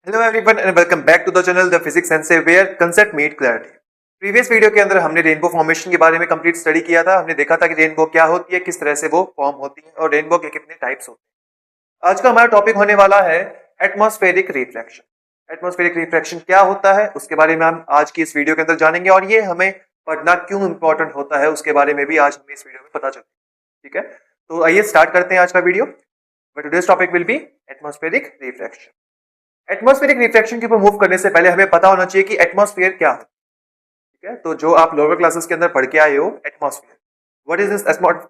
Hello everyone and welcome back to the channel the physics and where concept meet clarity. Previous video के अंदर हमने rainbow formation के बारे में complete study किया था। हमने देखा था कि रेनबो क्या होती है, किस तरह से वो फॉर्म होती है और रेनबो के कितने टाइप्स होते हैं। आज का हमारा टॉपिक होने वाला है एटमॉस्फेरिक रिफ्रैक्शन। एटमॉस्फेरिक रिफ्रैक्शन क्या होता है उसके बारे में हम आज की इस वीडियो के अंदर जानेंगे और ये हमें पढ़ना क्यों इंपॉर्टेंट होता है उसके बारे में भी आज हमें इस वीडियो में पता चलेगा। ठीक है, तो आइए स्टार्ट करते हैं आज का video. Today's topic will be atmospheric refraction. Atmospheric refraction के ऊपर मूव करने से पहले हमें पता होना चाहिए कि एटमॉस्फेयर क्या है। ठीक है, तो जो आप लोअर क्लासेस के अंदर पढ़ के आए हो atmosphere, what is this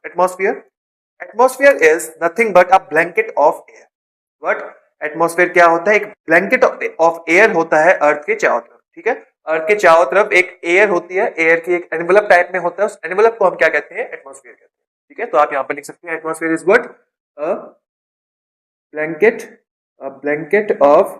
atmosphere? Atmosphere is nothing but a blanket of air. What? Atmosphere क्या होता है? एक ब्लैंकेट ऑफ एयर होता है अर्थ के चारों तरफ। ठीक है, अर्थ के चारों तरफ एक एयर होती है, एयर की एक एनवेलप टाइप में होता है, उस एनवेलप को हम क्या कहते हैं? एटमॉस्फेयर कहते हैं। ठीक है, तो आप यहां पर लिख सकते हैं atmosphere is what? A blanket, a blanket of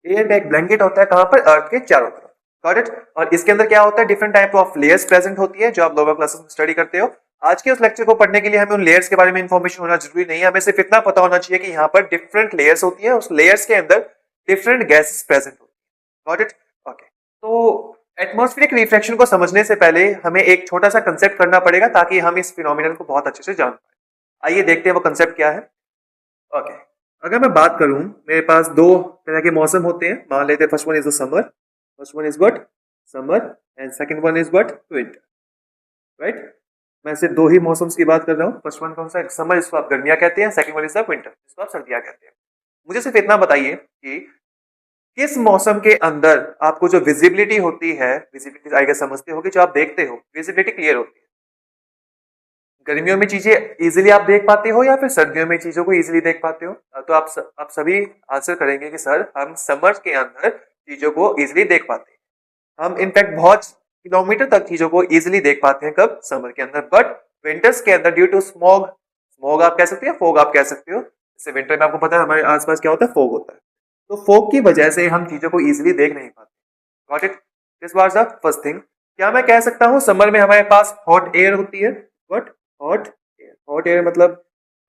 air का एक ब्लैंकेट होता है कहां पर? अर्थ के चारों तरफ। Got it? और इसके अंदर क्या होता है? Different type of layers present होती है जो आप लोअर क्लासेस में स्टडी करते हो। आज के उस लेक्चर को पढ़ने के लिए हमें उन लेयर्स के बारे में इंफॉर्मेशन होना जरूरी नहीं है, हमें सिर्फ इतना पता होना चाहिए कि यहाँ पर डिफरेंट लेयर्स होती है, उस लेयर्स के अंदर डिफरेंट गैसेस प्रेजेंट होती है। Got it? ओके, तो एटमॉस्फेरिक रिफ्रैक्शन को समझने से पहले हमें एक छोटा सा कंसेप्ट करना पड़ेगा ताकि हम इस फिनोमिनन को बहुत अच्छे से जान पाए। आइए देखते हैं वो कंसेप्ट क्या है। ओके, अगर मैं बात करूं, मेरे पास दो तरह के मौसम होते हैं। मान लेते हैं first one is the summer, first one is what? Summer, and second one is what? Winter. Right, मैं सिर्फ दो ही मौसम्स की बात कर रहा हूं। फर्स्ट वन कौन सा है? समर, जिसको आप गर्मियां कहते हैं। Second one is the winter, जिसको आप सर्दियां कहते हैं। मुझे सिर्फ इतना बताइए कि किस मौसम के अंदर आपको जो विजिबिलिटी होती है, विजिबिलिटी आई गेस समझते होगे, जो आप देखते हो विजिबिलिटी क्लियर होती है। गर्मियों में चीजें इजीली आप देख पाते हो या फिर सर्दियों में चीजों को इजीली देख पाते हो? तो आप सभी आंसर करेंगे कि सर हम समर के अंदर चीजों को इजीली देख पाते हैं। हम इनफैक्ट बहुत किलोमीटर तक चीजों को इजीली देख पाते हैं। कब? समर के अंदर। बट विंटर्स के अंदर ड्यू टू स्मॉग, स्मॉग आप कह सकते हो, फोग आप कह सकते हो। जैसे विंटर में आपको पता है हमारे आसपास क्या होता है? फोग होता है। तो फोग की वजह से हम चीजों को इजीली देख नहीं पाते। Got it? This was the first thing. क्या मैं कह सकता हूँ समर में हमारे पास हॉट एयर होती है? What? Hot air. Hot air मतलब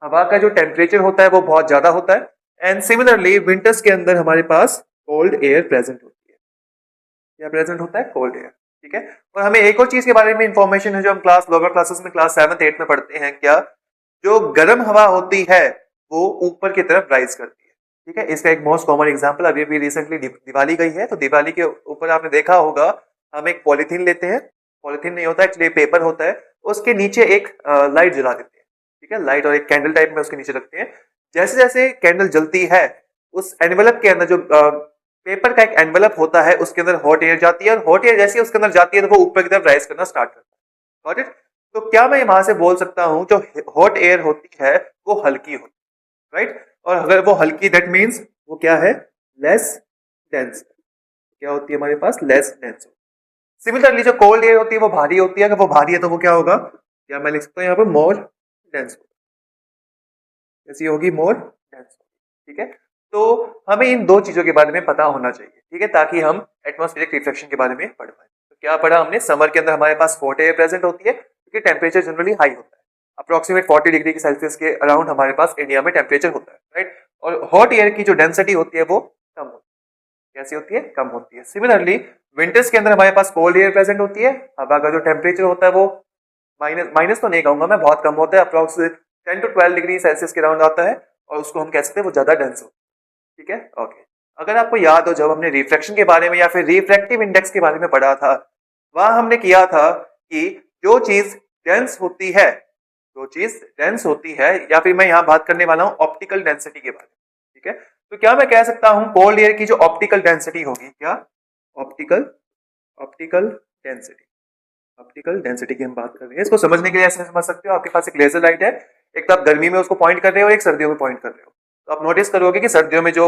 हवा का जो टेम्परेचर होता है वो बहुत ज्यादा होता है। एंड सिमिलरली विंटर्स के अंदर हमारे पास कोल्ड एयर प्रेजेंट होती है। क्या प्रेजेंट होता है? Cold air. ठीक है, और हमें एक और चीज के बारे में इंफॉर्मेशन है जो हम क्लास लोअर क्लासेस में क्लास 7th 8th में पढ़ते हैं। क्या? जो गर्म हवा होती है वो ऊपर की तरफ राइज करती है। ठीक है, इसका एक मोस्ट कॉमन एग्जांपल अभी भी रिसेंटली दिवाली गई है, तो दिवाली के ऊपर आपने देखा होगा हम एक पॉलिथीन लेते हैं, पॉलिथीन नहीं होता एक्चुअली पेपर होता है, उसके नीचे एक लाइट जला देते हैं। ठीक है, लाइट और एक कैंडल टाइप में उसके नीचे रखते हैं। जैसे जैसे कैंडल जलती है उस एनवेलप के अंदर जो पेपर का एक एनवेलप होता है उसके अंदर हॉट एयर जाती है, और हॉट एयर जैसे उसके अंदर जाती है तो वो ऊपर की तरफ राइज करना स्टार्ट करता है। Got it? तो क्या मैं वहां से बोल सकता हूं जो हॉट एयर होती है वो हल्की होती है? राइट, और अगर वो हल्की दैट मीन्स वो क्या है? Less dense. क्या होती है हमारे पास? Less dense. सिमिलरली जो कोल्ड एयर होती है वो भारी होती है। अगर वो भारी है तो वो क्या होगा? क्या मैं लिख सकता हूँ यहाँ पर? मोर डेंस। ऐसी होगी मोर डेंस। ठीक है, तो हमें इन दो चीजों के बारे में पता होना चाहिए। ठीक है, ताकि हम एटमॉस्फेरिक रिफ्लेक्शन के बारे में पढ़ पाए। तो क्या पढ़ा हमने? समर के अंदर हमारे पास हॉट एयर प्रेजेंट होती है क्योंकि टेम्परेचर जनरली हाई होता है। अप्रोक्सीमेट 40 डिग्री के सेल्सियस के अराउंड हमारे पास इंडिया में टेम्परेचर होता है। राइट, और हॉट एयर की जो डेंसिटी होती है वो कम होती है। कैसी होती है? कम होती है। सिमिलरली विंटर्स के अंदर हमारे पास कोल्ड एयर प्रेजेंट होती है। हवा का जो टेम्परेचर होता है वो माइनस माइनस तो नहीं कहूंगा मैं, बहुत कम होता है, अप्रोक्स 10 to 12 डिग्री सेल्सियस के राउंड आता है, और उसको हम कह सकते हैं वो ज्यादा डेंस हो। ठीक है, ओके। अगर आपको याद हो जब हमने रिफ्रैक्शन के बारे में या फिर रिफ्रैक्टिव इंडेक्स के बारे में पढ़ा था, वहां हमने किया था कि जो चीज डेंस होती है, जो चीज डेंस होती है, या फिर मैं यहां बात करने वाला हूं ऑप्टिकल डेंसिटी के बारे में। ठीक है, तो क्या मैं कह सकता हूं कोल्ड एयर की जो ऑप्टिकल डेंसिटी होगी, क्या? Optical, optical density, optical density की हम बात कर रहे हैं। इसको समझने के लिए ऐसे समझ सकते हो, आपके पास एक लेजर लाइट है, एक तो आप गर्मी में उसको पॉइंट कर रहे हो और एक सर्दियों में पॉइंट कर रहे हो। तो आप नोटिस करोगे कि सर्दियों में जो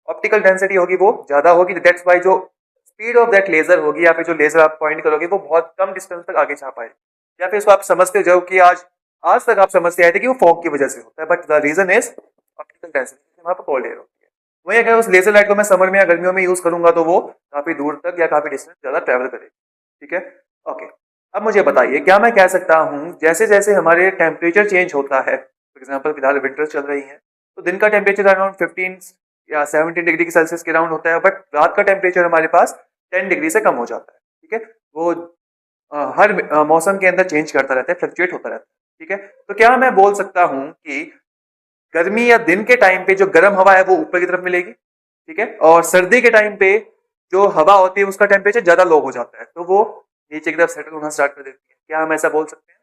ऑप्टिकल डेंसिटी होगी वो ज्यादा होगी। दैट्स वाई जो स्पीड ऑफ दैट लेजर होगी या फिर जो लेजर आप पॉइंट करोगे वो बहुत कम डिस्टेंस तक आगे जा पाएगी। या फिर इसको आप समझते हो कि आज आज तक आप समझते आए थे कि वो फॉग की वजह से होता है, but the reason is optical density, वहां पर कोल्ड एयर होती है। वही अगर उस लेजर लाइट को मैं समर में या गर्मियों में यूज करूंगा तो वो काफी दूर तक या काफी डिस्टेंस ज्यादा ट्रेवल करेगी। ठीक है, ओके। अब मुझे बताइए क्या मैं कह सकता हूं जैसे जैसे हमारे टेम्परेचर चेंज होता है, फॉर एग्जांपल फिलहाल विंटर चल रही है, तो दिन का टेम्परेचर अराउंड 15 या 17 डिग्री के सेल्सियस के अराउंड होता है, बट रात का टेम्परेचर हमारे पास 10 डिग्री से कम हो जाता है। ठीक है, वो हर मौसम के अंदर चेंज करता रहता है, फ्लक्चुएट होता रहता है। ठीक है, तो क्या मैं बोल सकता हूं कि गर्मी या दिन के टाइम पे जो गर्म हवा है वो ऊपर की तरफ मिलेगी, ठीक है, और सर्दी के टाइम पे जो हवा होती है उसका टेम्परेचर ज्यादा लो हो जाता है, तो वो नीचे की तरफ सेटल होना स्टार्ट कर देती है। क्या हम ऐसा बोल सकते हैं?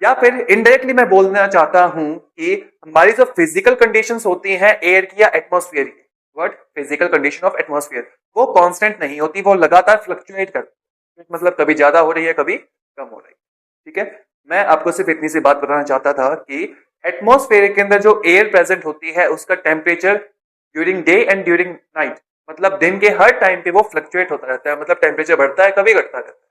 या फिर इनडायरेक्टली मैं बोलना चाहता हूं कि हमारी जो फिजिकल कंडीशंस होती हैं एयर की या एटमॉस्फेयर की, what physical condition of atmosphere, वो कांस्टेंट नहीं होती, वो लगातार फ्लक्चुएट करती है, मतलब कभी ज्यादा हो रही है कभी कम हो रही है। ठीक है, मैं आपको सिर्फ इतनी सी बात बताना चाहता था कि एटमॉस्फेयर के अंदर जो एयर प्रेजेंट होती है उसका temperature during day and during night, मतलब दिन के हर टाइम पे वो फ्लक्चुएट होता रहता है, मतलब टेम्परेचर बढ़ता है कभी घटता रहता है।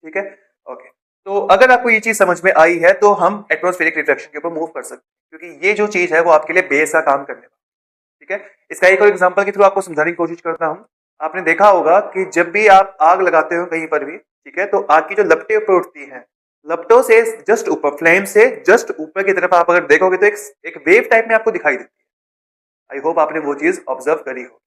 ठीक है, ओके। तो अगर आपको ये चीज समझ में आई है तो हम एटमॉस्फेरिक रिफ्लेक्शन के ऊपर मूव कर सकते हैं, क्योंकि ये जो चीज है वो आपके लिए बेस का काम करने वाला। ठीक है, इसका एक और एग्जांपल के थ्रू आपको समझाने की कोशिश करता हूं। आपने देखा होगा कि जब भी आप आग लगाते हो कहीं पर भी, ठीक है, तो आग की जो लपटें ऊपर उठती हैं, लपटों से जस्ट ऊपर, फ्लेम से जस्ट ऊपर की तरफ आप अगर देखोगे तो एक वेव टाइप में आपको दिखाई देती है। आई होप आपने वो चीज ऑब्जर्व करी हो।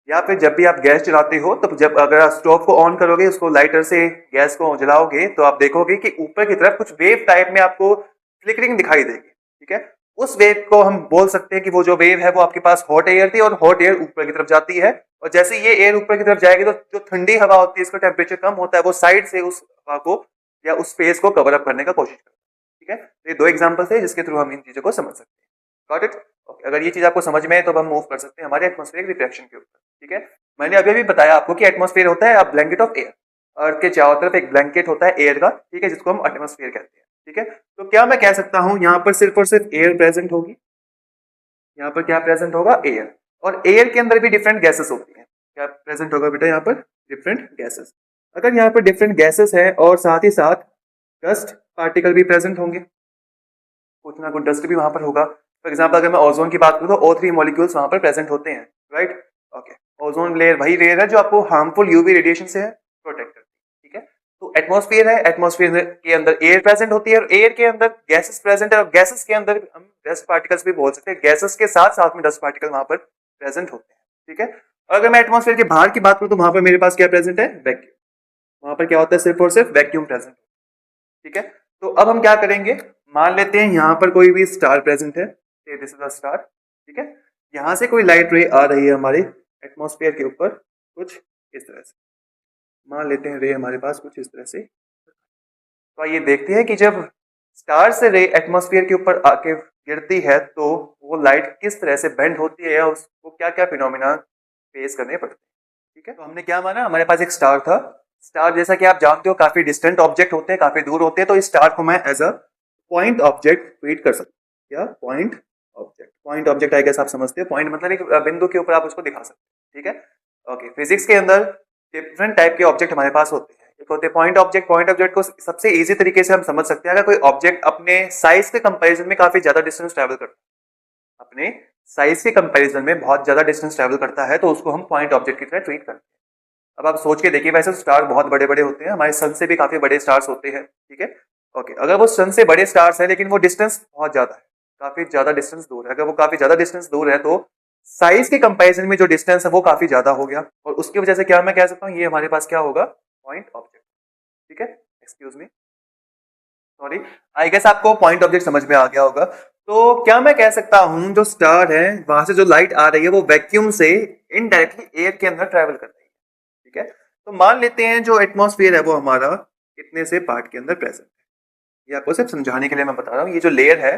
या फिर जब भी आप गैस जलाते हो तो जब अगर आप स्टोव को ऑन करोगे, उसको लाइटर से गैस को जलाओगे, तो आप देखोगे कि ऊपर की तरफ कुछ वेव टाइप में आपको फ्लिकरिंग दिखाई देगी। ठीक है, उस वेव को हम बोल सकते हैं कि वो जो वेव है वो आपके पास हॉट एयर थी, और हॉट एयर ऊपर की तरफ जाती है, और जैसे ये एयर ऊपर की तरफ जाएगी तो जो ठंडी हवा होती है इसका टेम्परेचर कम होता है, वो साइड से उस हवा को या उस स्पेस को कवर अप करने का कोशिश करता है। ठीक है, तो ये दो एग्जाम्पल्स है जिसके थ्रू हम इन चीजों को समझ सकते हैं। Got it? ओके, अगर ये चीज आपको समझ में है तो हम मूव कर सकते हैं हमारे एटमॉस्फेरिक रिफ्लेक्शन के ऊपर। ठीक है, मैंने अभी भी बताया आपको कि एटमॉस्फेयर होता है ब्लैंकेट ऑफ एयर, अर्थ के चारों तरफ एक ब्लैंकेट होता है एयर का, ठीक है, जिसको हम एटमॉस्फेयर कहते हैं। ठीक है, तो क्या मैं कह सकता हूं यहाँ पर सिर्फ और सिर्फ एयर प्रेजेंट होगी, यहाँ पर क्या प्रेजेंट होगा? एयर, और एयर के अंदर भी डिफरेंट गैसेस होती हैं। क्या प्रेजेंट होगा बेटा? यहाँ पर डिफरेंट गैसेस। अगर यहाँ पर डिफरेंट गैसेस है और साथ ही साथ डस्ट पार्टिकल भी प्रेजेंट होंगे, कुछ ना कुछ डस्ट भी वहां पर होगा। फॉर एग्जाम्पल अगर मैं ओजोन की बात करूं तो O3 मॉलिक्यूल्स वहां पर प्रेजेंट होते हैं, राइट? ओके, ओजोन लेयर वही लेयर है जो आपको हार्मफुल यूवी रेडिएशन से प्रोटेक्ट करती है। ठीक है, तो एटमॉस्फेयर है, एटमॉस्फेयर के अंदर एयर प्रेजेंट होती है, और एयर के अंदर गैसेस प्रेजेंट है, और गैसेस के अंदर हम डस्ट पार्टिकल्स भी बोल सकते हैं, गैसेस के साथ साथ में डस्ट पार्टिकल वहां पर प्रेजेंट होते हैं। ठीक है, और अगर मैं एटमॉस्फेयर के बाहर की बात करूं तो वहां पर मेरे पास क्या प्रेजेंट है? वैक्यूम। वहां पर क्या होता है? सिर्फ और सिर्फ वैक्यूम प्रेजेंट। ठीक है, तो अब हम क्या करेंगे, मान लेते हैं यहां पर कोई भी स्टार प्रेजेंट है, दिस इज अ स्टार। ठीक है, यहां से कोई लाइट रे आ रही है हमारे एटमॉस्फेयर के ऊपर, कुछ इस तरह से, मान लेते हैं रे हमारे पास कुछ इस तरह से। तो आइए देखते हैं कि जब स्टार से रे एटमॉस्फेयर के ऊपर आके गिरती है तो वो लाइट किस तरह से बेंड होती है, या उसको क्या क्या फिनोमिना फेस करने पड़ते हैं। ठीक है, तो हमने क्या माना, हमारे पास एक स्टार था। स्टार जैसा कि आप जानते हो काफी डिस्टेंट ऑब्जेक्ट होते हैं, काफी दूर होते हैं, तो इस स्टार को मैं as a point object treat कर सकता हूँ। क्या? Point object. Point object I guess आप समझते हो, पॉइंट मतलब एक बिंदु के ऊपर आप उसको दिखा सकते हैं। ठीक है, ओके। फिजिक्स के अंदर डिफरेंट टाइप के ऑब्जेक्ट हमारे पास होते हैं। एक होते हैं पॉइंट ऑब्जेक्ट। पॉइंट ऑब्जेक्ट को सबसे इजी तरीके से हम समझ सकते हैं, अगर कोई ऑब्जेक्ट अपने साइज के कंपैरिजन में काफी ज्यादा डिस्टेंस ट्रैवल करता है, अपने साइज के कंपैरिजन में बहुत ज्यादा डिस्टेंस ट्रैवल करता है, तो उसको हम पॉइंट ऑब्जेक्ट की तरह ट्रीट करते हैं। अब आप सोच के देखिए, वैसे स्टार बहुत बड़े बड़े होते हैं, हमारे सन से भी काफी बड़े स्टार्स होते हैं। ठीक है, ओके। अगर वो सन से बड़े स्टार्स हैं लेकिन वो डिस्टेंस बहुत ज्यादा है, काफी ज्यादा डिस्टेंस दूर है, अगर वो काफी ज्यादा डिस्टेंस दूर है तो साइज के कंपैरिजन में जो डिस्टेंस है वो काफी ज्यादा हो गया, और उसकी वजह से क्या मैं कह सकता हूँ, ये हमारे पास क्या होगा? Point object. ठीक है, excuse me, sorry, I guess आपको पॉइंट ऑब्जेक्ट समझ में आ गया होगा। तो क्या मैं कह सकता हूं जो स्टार है वहां से जो लाइट आ रही है वो वैक्यूम से इनडायरेक्टली एयर के अंदर ट्रैवल कर रही है। ठीक है, तो मान लेते हैं जो एटमॉस्फेयर है वो हमारा इतने से पार्ट के अंदर प्रेजेंट है। ये आपको सिर्फ समझाने के लिए मैं बता रहा हूँ। ये जो लेयर है,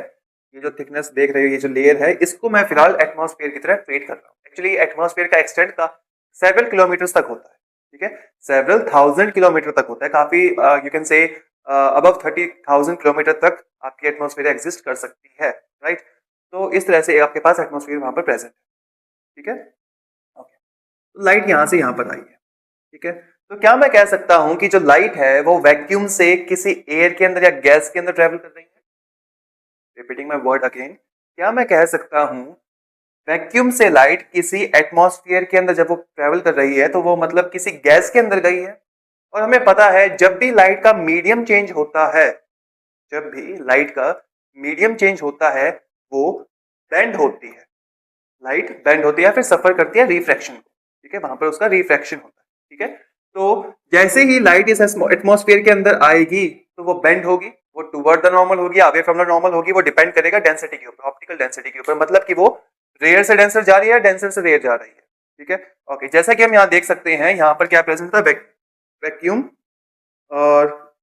ये जो थिकनेस देख रहे हो, ये जो लेयर है, इसको मैं फिलहाल एटमॉस्फेयर की तरह ट्रीट कर रहा हूँ। एक्चुअली एटमॉस्फेयर का एक्सटेंड का सेवरल किलोमीटर तक होता है। ठीक है, सेवरल थाउजेंड किलोमीटर तक होता है, काफी you can say above 30,000 kilometre तक आपकी एटमॉस्फेयर एग्जिस्ट कर सकती है, राइट? तो इस तरह से आपके पास एटमॉस्फेयर वहां पर प्रेजेंट है। ठीक है, ओके। तो लाइट यहां से यहां पर आई है। ठीक है, तो क्या मैं कह सकता हूं कि जो लाइट है वो वैक्यूम से किसी एयर के अंदर या गैस के अंदर ट्रेवल कर रही है? रिपीटिंग माय वर्ड अगेन, क्या मैं कह सकता हूं वैक्यूम से लाइट किसी एटमॉस्फेयर के अंदर जब वो ट्रेवल कर रही है तो वो मतलब किसी गैस के अंदर गई है? और हमें पता है जब भी लाइट का मीडियम चेंज होता है, जब भी लाइट का मीडियम चेंज होता है वो बेंड होती है। लाइट बेंड होती है या फिर सफर करती है रिफ्रैक्शन को, ठीक है, वहां पर उसका रिफ्रैक्शन होता है, ठीक है। तो जैसे ही लाइट इस एटमॉस्फेयर के अंदर आएगी तो वो बेंड होगी, वो टुवर्ड द नॉर्मल होगी, अवे फ्रॉम द नॉर्मल होगी, वो डिपेंड करेगा डेंसिटी के ऊपर, ऑप्टिकल डेंसिटी के ऊपर, मतलब कि वो रेयर से डेंसर जा रही है, डेंसर से रेयर जा रही है, ठीक है। ओके, जैसा कि हम यहाँ देख सकते हैं, यहाँ पर क्या प्रेजेंट था, वैक्यूम, और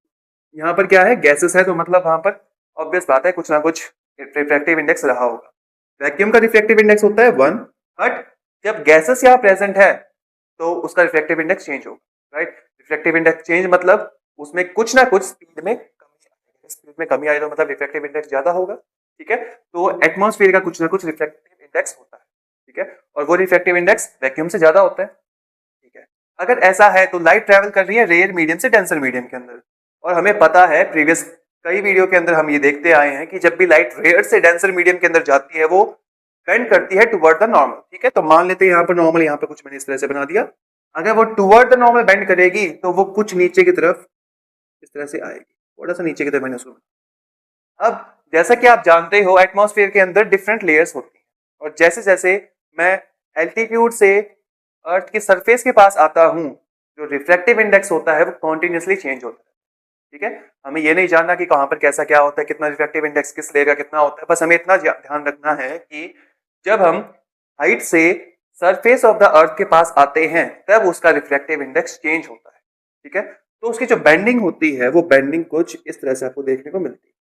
यहाँ पर क्या है, गैसेस है, तो मतलब वहां पर ऑब्वियस बात है कुछ ना कुछ रिफ्रैक्टिव इंडेक्स रहा होगा। वैक्यूम का रिफ्रैक्टिव इंडेक्स होता है 1, बट जब गैसेस यहाँ प्रेजेंट है तो उसका रिफ्रैक्टिव इंडेक्स चेंज होगा, राइट। रिफ्रैक्टिव इंडेक्स चेंज मतलब उसमें कुछ ना कुछ स्पीड में कमी आएगी, स्पीड में कमी आई तो मतलब रिफ्रैक्टिव इंडेक्स ज्यादा होगा, ठीक है। तो एटमॉस्फेयर का कुछ ना कुछ रिफ्रैक्टिव इंडेक्स होता है, ठीक है, और वो रिफ्रैक्टिव इंडेक्स वैक्यूम से ज्यादा होता है, ठीक है। अगर ऐसा है तो लाइट ट्रैवल कर रही है रेयर मीडियम से डेंसर मीडियम के अंदर, और हमें पता है प्रीवियस कई वीडियो के अंदर हम ये देखते आए हैं कि जब भी लाइट रेयर से डेंसर मीडियम के अंदर जाती है वो बेंड करती है टुवर्ड द नॉर्मल, ठीक है। तो मान लेते हैं यहाँ पर नॉर्मल, यहाँ पे कुछ मैंने इस तरह से बना दिया, अगर वो टुवर्ड द नॉर्मल बेंड करेगी तो वो कुछ नीचे की तरफ इस तरह से आएगी, थोड़ा सा नीचे की तरफ मैंने उसको। अब जैसा कि आप जानते हो एटमॉस्फेयर के अंदर डिफरेंट लेयर्स होती हैं, और जैसे जैसे मैं एल्टीट्यूड से अर्थ के सरफेस के पास आता हूं, जो रिफ्रैक्टिव इंडेक्स होता है वो कॉन्टिन्यूसली चेंज होता है, ठीक है। हमें ये नहीं जानना कि कहां पर कैसा क्या होता है, कितना रिफ्रैक्टिव इंडेक्स किस लेयर का कितना होता है, बस हमें इतना ध्यान रखना है कि जब हम हाइट से सरफेस ऑफ द अर्थ के पास आते हैं तब उसका रिफ्रैक्टिव इंडेक्स चेंज होता है, ठीक है। तो उसकी जो बेंडिंग होती है वो बेंडिंग कुछ इस तरह से आपको देखने को मिलती है,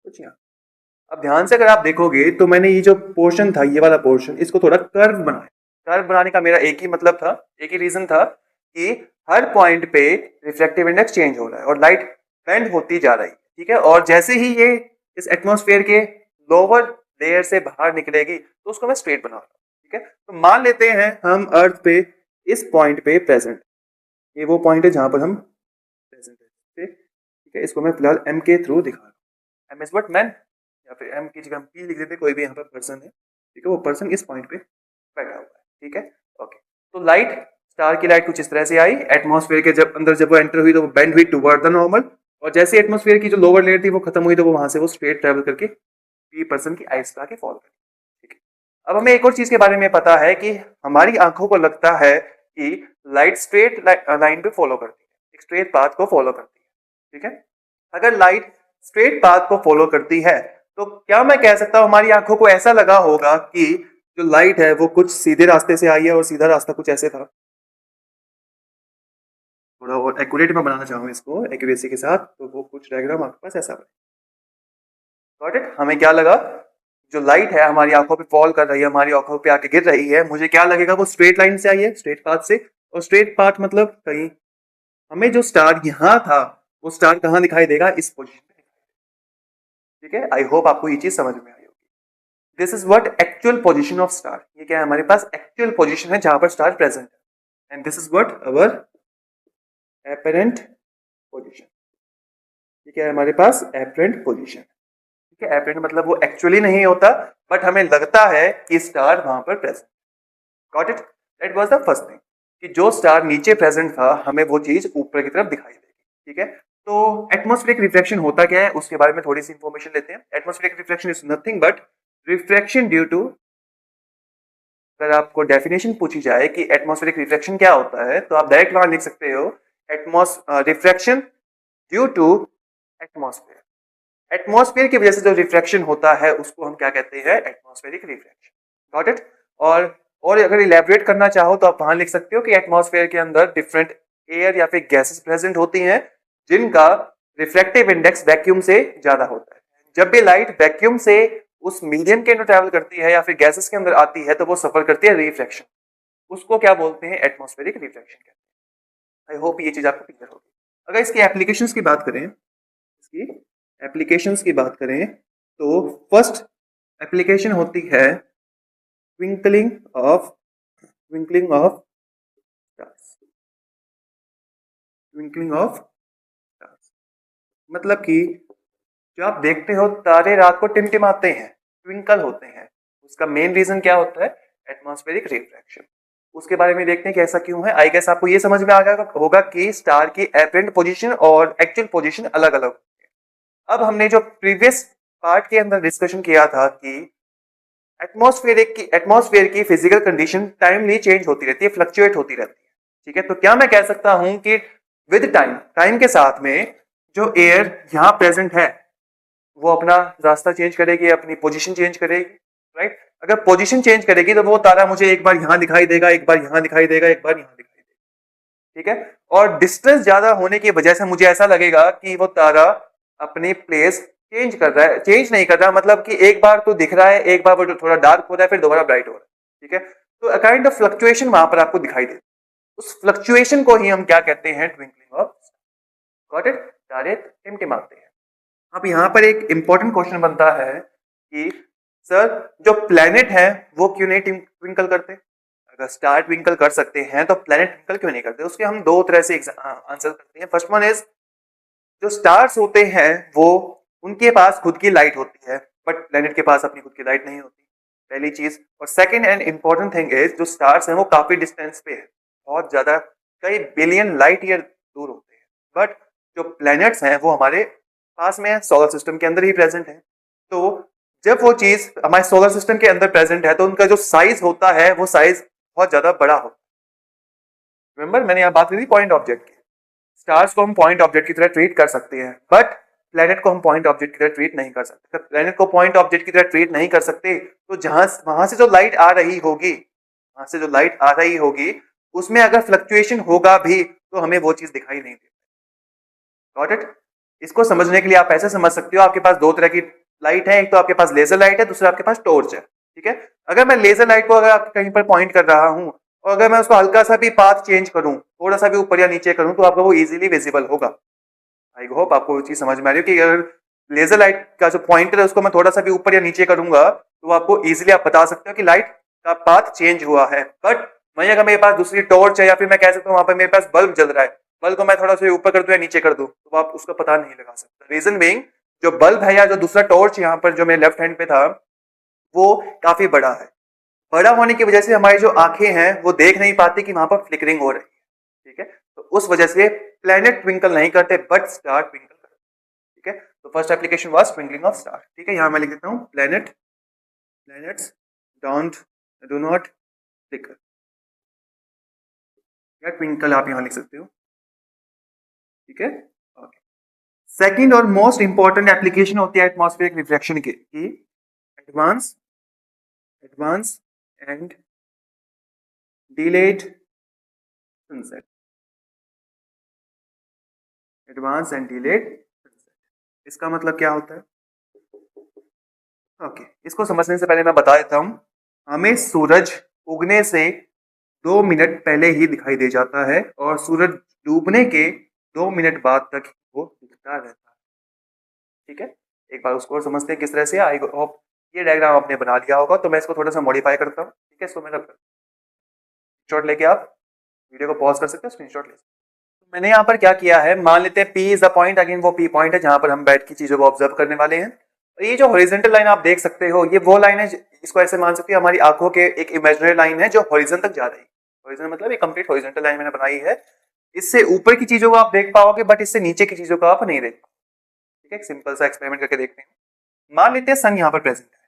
कुछ यहाँ। अब ध्यान से अगर आप देखोगे तो मैंने ये जो पोर्शन था, ये वाला पोर्शन, इसको थोड़ा कर्व बनाया। कर्व बनाने का मेरा एक ही मतलब था, एक ही रीजन था कि हर पॉइंट पे रिफ्रैक्टिव इंडेक्स चेंज हो रहा है और लाइट बेंड होती जा रही है, ठीक है। और जैसे ही ये इस एटमॉस्फेयर के लोअर लेयर से बाहर निकलेगी तो उसको मैं स्ट्रेट बना रहा हूँ, ठीक है। तो मान लेते हैं हम अर्थ पे इस पॉइंट पे प्रेजेंट, ये वो पॉइंट है जहां पर हम प्रेजेंट है, ठीक है। इसको मैं फिलहाल एम के थ्रू दिखा रहा हूँ, एम इज व्हाट मैन, या फिर एम की जगह हम पी लिख देते, कोई भी यहाँ पर पर्सन है, ठीक है, वो पर्सन इस पॉइंट पे बैठा हुआ है, ठीक है। ओके, तो लाइट, स्टार की लाइट कुछ इस तरह से आई, एटमॉस्फेयर के जब अंदर जब वो एंटर हुई तो वो बेंड हुई टुवर्ड द नॉर्मल, और जैसे एटमॉस्फेयर की जो लोअर लेयर थी वो खत्म हुई तो वो वहां से वो स्ट्रेट ट्रेवल करके पी पर्सन की आइस पे आके फॉल करी, ठीक है। अब हमें एक और चीज के बारे में पता है कि हमारी आंखों को लगता है कि लाइट स्ट्रेट लाइन पे फॉलो करती है, एक स्ट्रेट पाथ को फॉलो करती है, ठीक है। अगर लाइट स्ट्रेट पाथ को फॉलो करती है तो क्या मैं कह सकता हूं हमारी आंखों को ऐसा लगा होगा कि जो लाइट है वो कुछ सीधे रास्ते से आई है और सीधा रास्ता कुछ ऐसे था। थोड़ा और एक्यूरेट में बनाना चाहूँ इसको एक्यूरेसी के साथ, तो वो कुछ डायग्राम आपके पास ऐसा बने। Got it? हमें क्या लगा, जो लाइट है हमारी आंखों पे फॉल कर रही है, हमारी आंखों पे आके गिर रही है, मुझे क्या लगेगा वो स्ट्रेट लाइन से आई है, स्ट्रेट पाथ से। और स्ट्रेट पाथ मतलब कहीं हमें जो स्टार यहाँ था वो स्टार कहाँ दिखाई देगा, इस पोजीशन पे, ठीक है। आई होप आपको ये चीज समझ में आई होगी। This is what actual position of star, ये क्या है, हमारे पास एक्चुअल पोजीशन है जहां पर स्टार प्रेजेंट है, and this is what our apparent position, ठीक है, हमारे पास एपरेंट पोजीशन, ठीक है। एपरेंट मतलब वो एक्चुअली नहीं होता बट हमें लगता है कि स्टार वहां पर present. Got it? That was the first thing कि जो स्टार नीचे प्रेजेंट था हमें वो चीज ऊपर की तरफ दिखाई देगी, ठीक है। तो एटमॉस्फेरिक रिफ्लेक्शन होता क्या है उसके बारे में थोड़ी सी इंफॉर्मेशन लेते हैं। Atmospheric reflection is nothing but reflection due to, अगर आपको डेफिनेशन पूछी जाए कि एटमॉस्फेरिक रिफ्लेक्शन क्या होता है तो आप डायरेक्ट वहां लिख सकते हो reflection due to atmosphere. Atmosphere की वजह से जो रिफ्लेक्शन होता है उसको हम क्या कहते हैं, एटमॉस्फेरिक रिफ्लेक्शन। Got it? और अगर इलेबोरेट करना चाहो तो आप वहां लिख सकते हो कि एटमॉस्फेयर के अंदर डिफरेंट एयर या फिर गैसेस प्रेजेंट होती हैं जिनका रिफ्लेक्टिव इंडेक्स वैक्यूम से ज्यादा होता है। जब भी लाइट वैक्यूम से उस मीडियम के अंदर ट्रैवल करती है या फिर गैसेस के अंदर आती है तो वो सफर करती है रिफ्लेक्शन, उसको क्या बोलते हैं, एटमॉस्फेरिक रिफ्लेक्शन कहते हैं। आई होप ये चीज आपको क्लियर होगी। अगर इसकी एप्लीकेशंस की बात करें, इसकी एप्लीकेशंस की बात करें तो फर्स्ट एप्लीकेशन होती है twinkling of stars. Twinkling of stars मतलब कि जो आप देखते हो तारे रात को टिमटिमाते हैं, ट्विंकल होते हैं, उसका मेन रीजन क्या होता है, एटमॉस्फेरिक रिफ्रैक्शन। उसके बारे में देखते हैं कि ऐसा क्यों है। आई गेस आपको ये समझ में आ गया होगा कि स्टार की एपरेंट पोजीशन और एक्चुअल पोजीशन अलग अलग होती है। अब हमने जो प्रीवियस पार्ट के अंदर डिस्कशन किया था कि एटमॉस्फेयर की फिजिकल कंडीशन टाइमली चेंज होती रहती है, फ्लक्चुएट होती रहती है। ठीक है, तो क्या मैं कह सकता हूं कि विद टाइम के साथ में जो एयर यहाँ प्रेजेंट है वो अपना रास्ता चेंज करेगी, अपनी पोजीशन चेंज करेगी, राइट। अगर पोजीशन चेंज करेगी तो वो तारा मुझे एक बार यहाँ दिखाई देगा, एक बार यहाँ दिखाई देगा, एक बार यहाँ दिखाई देगा। ठीक है, और डिस्टेंस ज्यादा होने की वजह से मुझे ऐसा लगेगा कि वो तारा अपनी प्लेस चेंज कर रहा है, चेंज नहीं कर रहा, मतलब कि एक बार तो दिख रहा है, एक बार वो थोड़ा डार्क हो रहा है, फिर दोबारा ब्राइट हो रहा है। ठीक है, तो काइंड ऑफ फ्लक्चुएशन वहां पर आपको दिखाई दे, उस फ्लक्चुएशन को ही हम क्या कहते हैं, ट्विंकलिंग ऑफ। गॉट इट, तारे टिमटिमाते हैं। अब यहाँ पर एक इंपॉर्टेंट क्वेश्चन बनता है कि सर जो प्लेनेट है वो क्यों नहीं ट्विंकल करते? अगर स्टार ट्विंकल कर सकते हैं तो प्लेनेट ट्विंकल क्यों नहीं करते? उसके हम दो तरह से आंसर करते हैं। फर्स्ट वन इज, जो स्टार्स होते हैं वो उनके पास खुद की लाइट होती है, बट प्लेनेट के पास अपनी खुद की लाइट नहीं होती, पहली चीज। और second and important thing is, जो स्टार्स हैं वो काफी डिस्टेंस पे है, बहुत ज्यादा, कई बिलियन लाइट ईयर दूर होते हैं, बट जो प्लैनेट्स हैं वो हमारे पास में है, सोलर सिस्टम के अंदर ही प्रेजेंट है। तो जब वो चीज हमारे सोलर सिस्टम के अंदर प्रेजेंट है तो उनका जो साइज होता है वो साइज बहुत ज्यादा बड़ा होता है। रिमेंबर मैंने यहाँ बात की थी पॉइंट ऑब्जेक्ट की। स्टार्स को हम पॉइंट ऑब्जेक्ट की तरह ट्रीट कर सकते हैं, बट प्लेनेट को हम पॉइंट ऑब्जेक्ट की तरह ट्रीट नहीं कर सकते। प्लेनेट को पॉइंट ऑब्जेक्ट की तरह ट्रीट नहीं कर सकते तो जहां वहां से जो लाइट आ रही होगी, वहां से जो लाइट आ रही होगी उसमें अगर फ्लक्चुएशन होगा भी तो हमें वो चीज दिखाई नहीं देती। Got it? इसको समझने के लिए आप ऐसे समझ सकते हो, आपके पास दो तरह की लाइट है, एक तो आपके पास लेजर लाइट है, दूसरा आपके पास टॉर्च है। ठीक है, अगर मैं लेजर लाइट को अगर आप कहीं पर पॉइंट कर रहा हूं और अगर मैं उसको हल्का सा भी पाथ चेंज करूं, थोड़ा सा भी ऊपर या नीचे करूं, तो आपको वो इजीली विजिबल होगा। आई होप आपको वो चीज समझ में आ रही है कि अगर लेजर लाइट का जो पॉइंटर है उसको मैं थोड़ा सा भी ऊपर या नीचे करूंगा तो आपको इजीली आप बता सकते हो कि लाइट का पाथ चेंज हुआ है। बट वहीं अगर मेरे पास दूसरी टॉर्च है या फिर मैं कह सकता हूँ वहां पर मेरे पास बल्ब जल रहा है, बल्ब को मैं थोड़ा सा ऊपर कर दूं या नीचे कर दूं तो आप उसका पता नहीं लगा सकते। रीजन बीइंग, जो बल्ब है या जो दूसरा टॉर्च यहाँ पर जो मेरे लेफ्ट हैंड पे था वो काफी बड़ा है। बड़ा होने की वजह से हमारी जो आंखें हैं वो देख नहीं पाती कि वहां पर फ्लिकरिंग हो रही है। ठीक है, तो उस वजह से प्लेनेट ट्विंकल नहीं करते बट स्टार ट्विंकल करते। ठीक है, तो first application was twinkling of star. ठीक है, यहां मैं लिख देता हूं प्लेनेट्स डू नॉट फ्लिकर या ट्विंकल, आप यहां लिख सकते हो। ठीक है, ओके। सेकंड और मोस्ट इंपॉर्टेंट एप्लीकेशन होती है एटमॉस्फेरिक रिफ्लेक्शन की, advance and delayed sunset. Advance and delayed sunset, इसका मतलब क्या होता है? ओके, इसको समझने से पहले मैं बता देता हूं। हमें सूरज उगने से 2 मिनट पहले ही दिखाई दे जाता है और सूरज डूबने के 2 मिनट बाद तक वो दिखता रहता है। ठीक है, एक बार उसको और समझते हैं किस तरह से। आई होप ये डायग्राम आपने बना लिया होगा, तो मैं इसको थोड़ा सा मॉडिफाई करता हूँ। ठीक है, सो मेरा स्क्रीनशॉट लेके आप वीडियो को पॉज कर सकते हो, स्क्रीनशॉट ले सकते हो। मैंने यहाँ पर क्या किया है, मान लेते हैं P is the point, again वो P पॉइंट है जहां पर हम बैठ की चीजों को ऑब्जर्व करने वाले हैं। और ये जो हॉरिजॉन्टल लाइन आप देख सकते हो ये वो लाइन है, इसको ऐसे मान सकते हो हमारी आंखों के एक इमेजिनरी लाइन है जो हॉरिजॉन तक जा रही है। हॉरिजॉन मतलब एक कंप्लीट हॉरिजॉन्टल लाइन मैंने बनाई है, इससे ऊपर की चीजों को आप देख पाओगे बट इससे नीचे की चीजों को आप नहीं देख पाओगे। ठीक है, सिंपल सा एक्सपेरिमेंट करके देखते हैं। मान लेते हैं सन यहाँ पर प्रेजेंट है।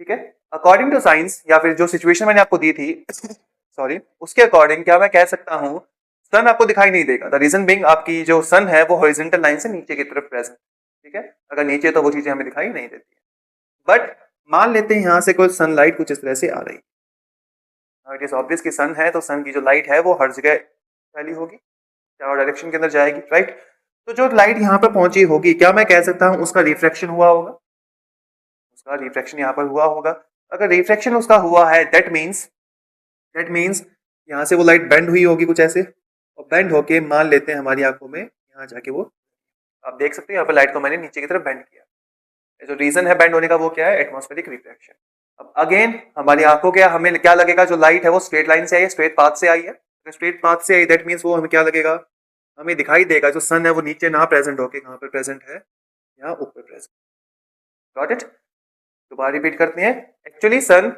ठीक है, अकॉर्डिंग टू साइंस या फिर जो सिचुएशन मैंने आपको दी थी सॉरी, उसके अकॉर्डिंग क्या मैं कह सकता हूँ, सन आपको दिखाई नहीं देगा। द रीजन बीइंग, आपकी जो सन है वो हॉरिजॉन्टल लाइन से नीचे की तरफ प्रेजेंट। ठीक है, अगर नीचे तो वो चीजें हमें दिखाई नहीं देती है। बट मान लेते हैं यहाँ से कोई सनलाइट कुछ इस तरह से आ रही है। इट इज ऑब्वियस कि सन है तो सन की जो लाइट है वो हर जगह फैली होगी, चारों डायरेक्शन के अंदर जाएगी, राइट। तो जो लाइट यहाँ पर पहुंची होगी, क्या मैं कह सकता हूँ उसका रिफ्लेक्शन हुआ होगा? उसका रिफ्लेक्शन यहाँ पर हुआ होगा। अगर रिफ्लेक्शन उसका हुआ है दैट मीन्स यहाँ से वो लाइट बेंड हुई होगी कुछ ऐसे, और बेंड होके मान लेते हैं हमारी आंखों में यहाँ जाके वो, आप देख सकते हैं यहाँ पर लाइट को मैंने नीचे की तरफ बेंड किया। जो रीजन है बेंड होने का वो क्या है? Atmospheric reflection. अब अगेन हमारी आंखों के हमें क्या लगेगा, जो लाइट है वो स्ट्रेट लाइन से आई है, स्ट्रेट पाथ से आई है। स्ट्रेट पाथ से आई दैट मीन्स वो हमें क्या लगेगा, हमें दिखाई देगा जो सन है वो नीचे ना प्रेजेंट होके कहाँ पर प्रेजेंट है, यहाँ ऊपर प्रेजेंट। Got it? दोबारा रिपीट करते हैं। एक्चुअली सन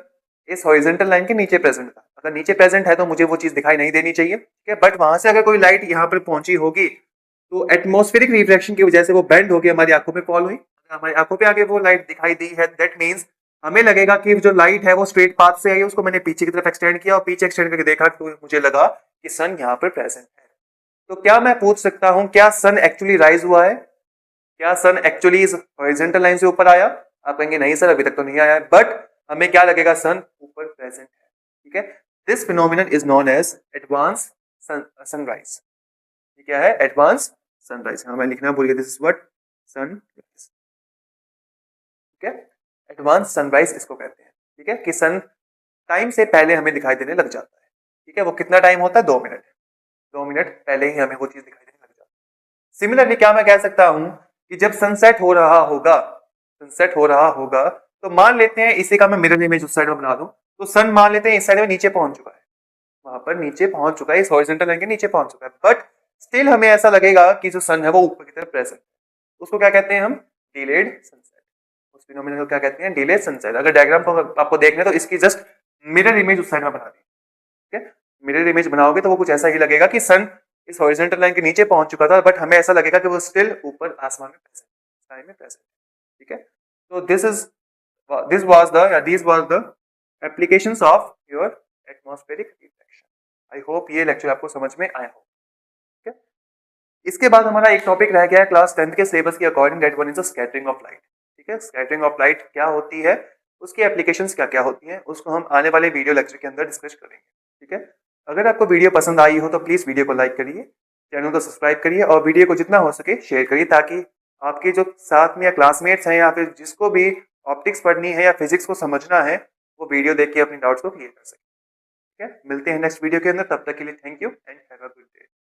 इस हॉरिजॉन्टल लाइन के नीचे प्रेजेंट था, अगर नीचे प्रेजेंट है तो मुझे वो चीज दिखाई नहीं देनी चाहिए। ठीक है, बट वहां से अगर कोई लाइट यहाँ पर पहुंची होगी तो एटमॉस्फेरिक रिफ्लेक्शन की वजह से वो बेंड होकर हमारी आंखों में फॉल हुई, हमारी आंखों पे आगे वो लाइट दिखाई दी है दैट मीन्स हमें लगेगा कि जो लाइट है वो स्ट्रेट पाथ से आई है, उसको मैंने पीछे की तरफ एक्सटेंड किया और पीछे एक्सटेंड करके देखा तो मुझे लगा कि सन यहाँ पर प्रेजेंट है। तो क्या मैं पूछ सकता हूं क्या सन एक्चुअली राइज हुआ है? क्या सन एक्चुअली इस हॉरिजॉन्टल लाइन से ऊपर आया? आप कहेंगे नहीं सर अभी तक तो नहीं आया है, बट हमें क्या लगेगा सन ऊपर प्रेजेंट है। ठीक है, this phenomenon is known as advance sunrise. क्या है? Advance sunrise. हाँ मैं लिखना भूल गया, दिस इज व्हाट सनराइज। ठीक है, एडवांस सनराइज इसको कहते हैं। ठीक है, कि सन टाइम से पहले हमें दिखाई देने लग जाता है। ठीक है, वो कितना टाइम होता है? 2 मिनट। 2 मिनट पहले ही हमें वो चीज दिखाई देने लग जाती है। सिमिलरली क्या मैं कह सकता हूं कि जब सनसेट हो रहा होगा, सनसेट हो रहा होगा, तो मान लेते हैं इसी का मैं मिरर इमेज उस साइड में बना दूं, तो सन मान लेते हैं इस साइड में नीचे पहुंच चुका है, वहां पर नीचे पहुंच चुका है, इस हॉरिजॉन्टल लाइन के नीचे पहुंच चुका है, बट स्टिल हमें ऐसा लगेगा कि जो सन है वो ऊपर की तरफ प्रेजेंट है। उसको क्या कहते हैं हम? Delayed sunset. उस फिनोमेनन को क्या कहते हैं? Delayed sunset. अगर डायग्राम को आपको देखना है तो इसकी जस्ट मिरर इमेज उस साइड में बना दी। ठीक है, मिरर इमेज बनाओगे तो वो कुछ ऐसा ही लगेगा कि सन इस हॉरिजॉन्टल लाइन के नीचे पहुंच चुका था, बट हमें ऐसा लगेगा कि वो स्टिल ऊपर आसमान में प्रेजेंट, स्काई में प्रेजेंट। ठीक है, तो दिस वाज द या these was the applications of your atmospheric reflection. I hope ये लेक्चर आपको समझ में आया हो। ठीक है, इसके बाद हमारा एक टॉपिक रह गया है क्लास 10th के सिलेबस के according, that one is the scattering of light. ठीक है, स्कैटरिंग ऑफ लाइट क्या होती है, उसकी एप्लीकेशंस क्या क्या होती हैं, उसको हम आने वाले वीडियो लेक्चर के अंदर डिस्कस करेंगे। ठीक है, अगर आपको वीडियो पसंद आई हो तो प्लीज वीडियो को लाइक करिए, चैनल को सब्सक्राइब करिए और वीडियो को जितना हो सके शेयर करिए, ताकि आपके जो साथ में या क्लासमेट्स हैं या फिर जिसको भी ऑप्टिक्स पढ़नी है या फिजिक्स को समझना है, वो वीडियो देख के अपने डाउट्स को क्लियर कर सके। ठीक है, मिलते हैं नेक्स्ट वीडियो के अंदर, तब तक के लिए thank you and have a good day.